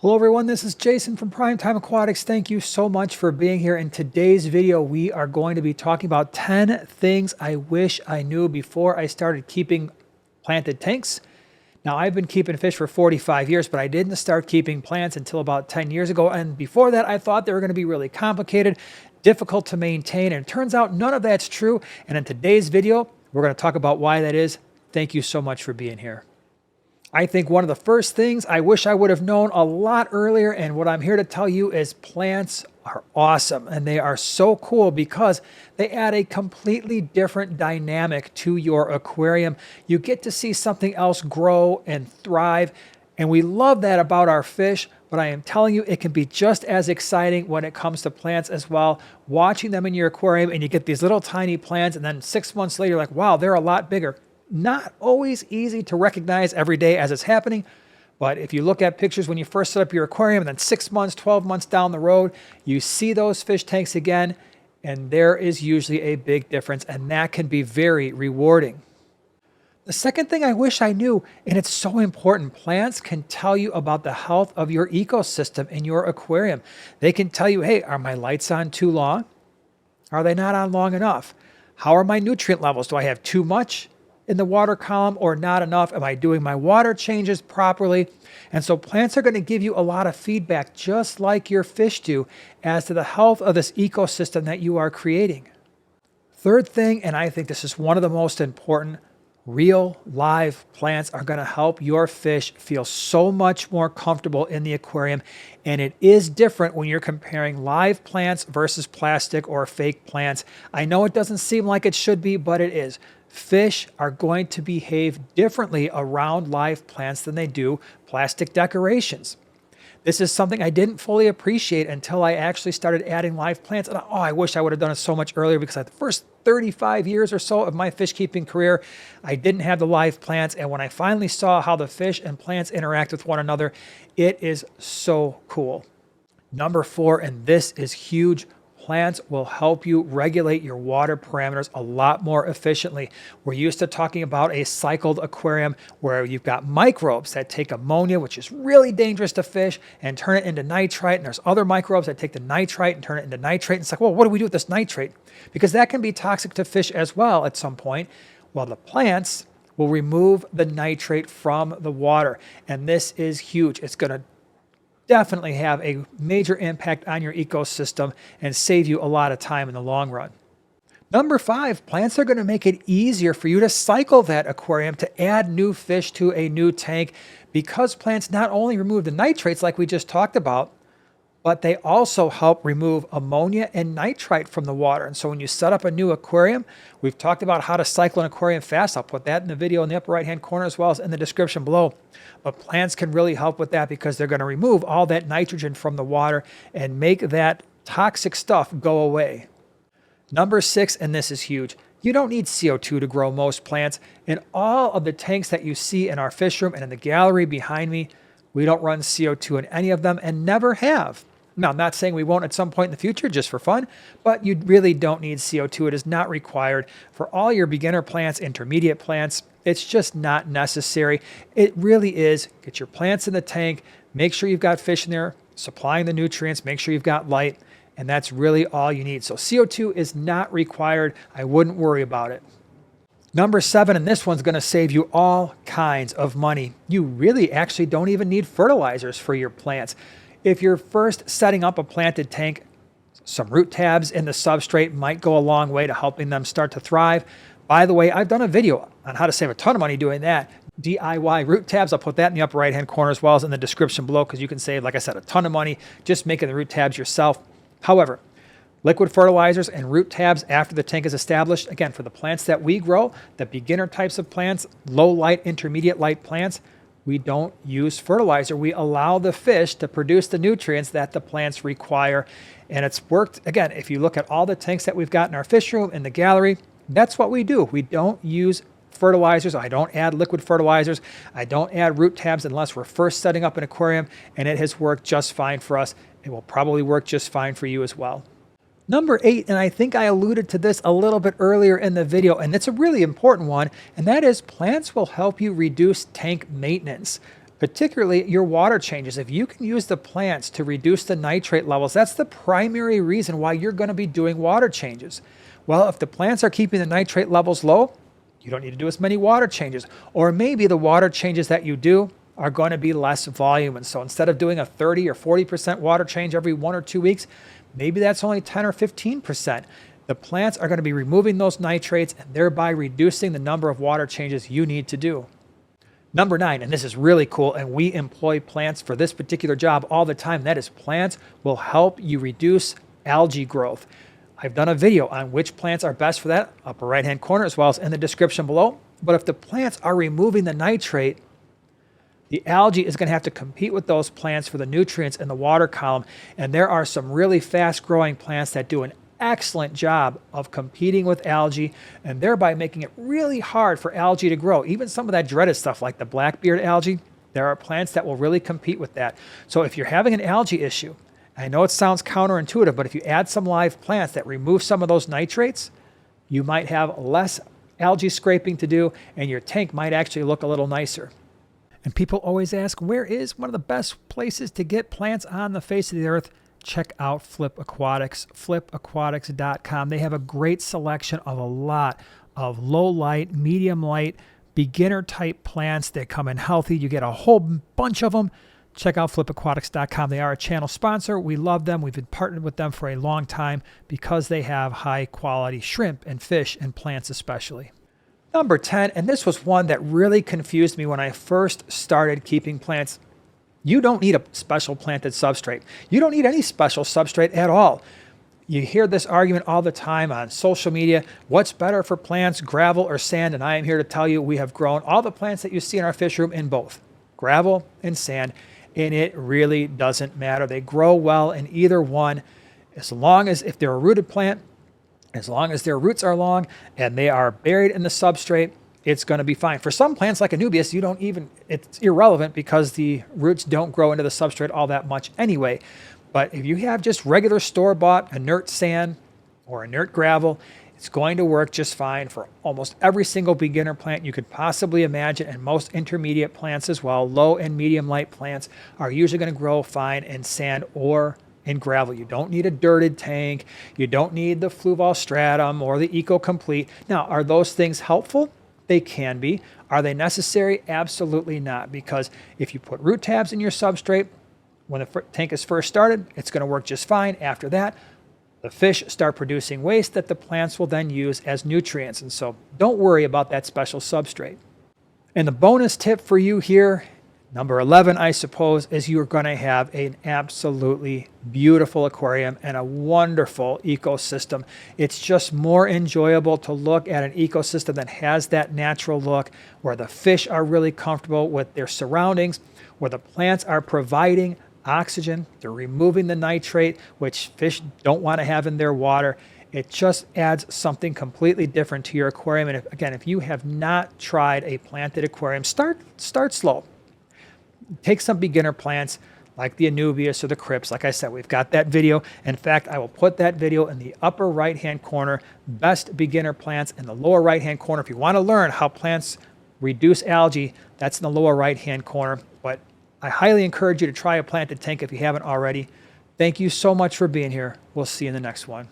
Hello everyone, this is Jason from Primetime Aquatics. Thank you so much for being here. In today's video, we are going to be talking about 10 things I wish I knew before I started keeping planted tanks. Now, I've been keeping fish for 45 years, but I didn't start keeping plants until about 10 years ago. And before that, I thought they were going to be really complicated, difficult to maintain. And it turns out none of that's true. And in today's video, we're going to talk about why that is. Thank you so much for being here. I think one of the first things I wish I would have known a lot earlier, and what I'm here to tell you is plants are awesome and they are so cool because they add a completely different dynamic to your aquarium. You get to see something else grow and thrive, and we love that about our fish, but I am telling you it can be just as exciting when it comes to plants as well. Watching them in your aquarium and you get these little tiny plants, and then 6 months later, you're like, wow, they're a lot bigger. Not always easy to recognize every day as it's happening, but if you look at pictures when you first set up your aquarium and then 6 months, 12 months down the road, you see those fish tanks again, and there is usually a big difference, and that can be very rewarding. The second thing I wish I knew, and it's so important, plants can tell you about the health of your ecosystem in your aquarium. They can tell you, hey, are my lights on too long? Are they not on long enough? How are my nutrient levels? Do I have too much in the water column or not enough? Am I doing my water changes properly? And so plants are going to give you a lot of feedback, just like your fish do, as to the health of this ecosystem that you are creating. Third thing, and I think this is one of the most important, real live plants are going to help your fish feel so much more comfortable in the aquarium. And it is different when you're comparing live plants versus plastic or fake plants. I know it doesn't seem like it should be, but it is. Fish are going to behave differently around live plants than they do plastic decorations. This is something I didn't fully appreciate until I actually started adding live plants. And I wish I would have done it so much earlier, because the first 35 years or so of my fish keeping career, I didn't have the live plants. And when I finally saw how the fish and plants interact with one another, it is so cool. Number 4, and this is huge, plants will help you regulate your water parameters a lot more efficiently. We're used to talking about a cycled aquarium where you've got microbes that take ammonia, which is really dangerous to fish, and turn it into nitrite. And there's other microbes that take the nitrite and turn it into nitrate. And it's like, well, what do we do with this nitrate? Because that can be toxic to fish as well at some point. Well, the plants will remove the nitrate from the water. And this is huge. It's going to definitely have a major impact on your ecosystem and save you a lot of time in the long run. Number 5, plants are going to make it easier for you to cycle that aquarium, to add new fish to a new tank, because plants not only remove the nitrates like we just talked about, but they also help remove ammonia and nitrite from the water. And so when you set up a new aquarium, we've talked about how to cycle an aquarium fast. I'll put that in the video in the upper right-hand corner as well as in the description below. But plants can really help with that because they're going to remove all that nitrogen from the water and make that toxic stuff go away. Number 6, and this is huge, you don't need CO2 to grow most plants. In all of the tanks that you see in our fish room and in the gallery behind me, we don't run CO2 in any of them and never have. Now, I'm not saying we won't at some point in the future just for fun, but you really don't need CO2. It is not required for all your beginner plants, intermediate plants. It's just not necessary. It really is. Get your plants in the tank, make sure you've got fish in there, supplying the nutrients, make sure you've got light, and that's really all you need. So CO2 is not required. I wouldn't worry about it. Number 7, and this one's going to save you all kinds of money. You really actually don't even need fertilizers for your plants. If you're first setting up a planted tank, some root tabs in the substrate might go a long way to helping them start to thrive. By the way, I've done a video on how to save a ton of money doing that. DIY root tabs. I'll put that in the upper right-hand corner as well as in the description below, because you can save, like I said, a ton of money just making the root tabs yourself. However, liquid fertilizers and root tabs after the tank is established, again, for the plants that we grow, the beginner types of plants, low light, intermediate light plants, we don't use fertilizer. We allow the fish to produce the nutrients that the plants require. And it's worked, again, if you look at all the tanks that we've got in our fish room, in the gallery, that's what we do. We don't use fertilizers. I don't add liquid fertilizers. I don't add root tabs unless we're first setting up an aquarium, and it has worked just fine for us. It will probably work just fine for you as well. Number 8, and I think I alluded to this a little bit earlier in the video, and it's a really important one, and that is plants will help you reduce tank maintenance. particularly your water changes. If you can use the plants to reduce the nitrate levels, that's the primary reason why you're going to be doing water changes. Well, if the plants are keeping the nitrate levels low, you don't need to do as many water changes. Or maybe the water changes that you do are going to be less volume. And so instead of doing a 30 or 40% water change every 1 or 2 weeks, maybe that's only 10 or 15%. The plants are going to be removing those nitrates and thereby reducing the number of water changes you need to do. Number 9, and this is really cool, and we employ plants for this particular job all the time. That is, plants will help you reduce algae growth. I've done a video on which plants are best for that, upper right-hand corner, as well as in the description below. But if the plants are removing the nitrate, the algae is going to have to compete with those plants for the nutrients in the water column. And there are some really fast-growing plants that do an excellent job of competing with algae and thereby making it really hard for algae to grow. Even some of that dreaded stuff like the blackbeard algae, there are plants that will really compete with that. So if you're having an algae issue, I know it sounds counterintuitive, but if you add some live plants that remove some of those nitrates, you might have less algae scraping to do and your tank might actually look a little nicer. And people always ask, where is one of the best places to get plants on the face of the earth? Check out Flip Aquatics, flipaquatics.com. They have a great selection of a lot of low light, medium light, beginner type plants. They come in healthy. You get a whole bunch of them. Check out flipaquatics.com. They are a channel sponsor. We love them. We've been partnered with them for a long time because they have high quality shrimp and fish and plants especially. Number 10, and this was one that really confused me when I first started keeping plants. You don't need a special planted substrate. You don't need any special substrate at all. You hear this argument all the time on social media. What's better for plants, gravel or sand? And I am here to tell you we have grown all the plants that you see in our fish room in both gravel and sand, and it really doesn't matter. They grow well in either one as long as if they're a rooted plant, as long as their roots are long and they are buried in the substrate, it's going to be fine. For some plants like anubias, it's irrelevant because the roots don't grow into the substrate all that much anyway. But if you have just regular store-bought inert sand or inert gravel, it's going to work just fine for almost every single beginner plant you could possibly imagine, and most intermediate plants as well. Low and medium light plants are usually going to grow fine in sand or in gravel. You don't need a dirted tank. You don't need the Fluval Stratum or the Eco Complete. Now, are those things helpful? They can be. Are they necessary? Absolutely not, because if you put root tabs in your substrate, when the tank is first started, it's going to work just fine. After that, the fish start producing waste that the plants will then use as nutrients. And so don't worry about that special substrate. And the bonus tip for you here, number 11, I suppose, is you're going to have an absolutely beautiful aquarium and a wonderful ecosystem. It's just more enjoyable to look at an ecosystem that has that natural look, where the fish are really comfortable with their surroundings, where the plants are providing oxygen, they're removing the nitrate, which fish don't want to have in their water. It just adds something completely different to your aquarium. And if you have not tried a planted aquarium, start slow. Take some beginner plants like the Anubias or the Crypts. Like I said, we've got that video. In fact, I will put that video in the upper right-hand corner, best beginner plants in the lower right-hand corner. If you want to learn how plants reduce algae, that's in the lower right-hand corner. But I highly encourage you to try a planted tank if you haven't already. Thank you so much for being here. We'll see you in the next one.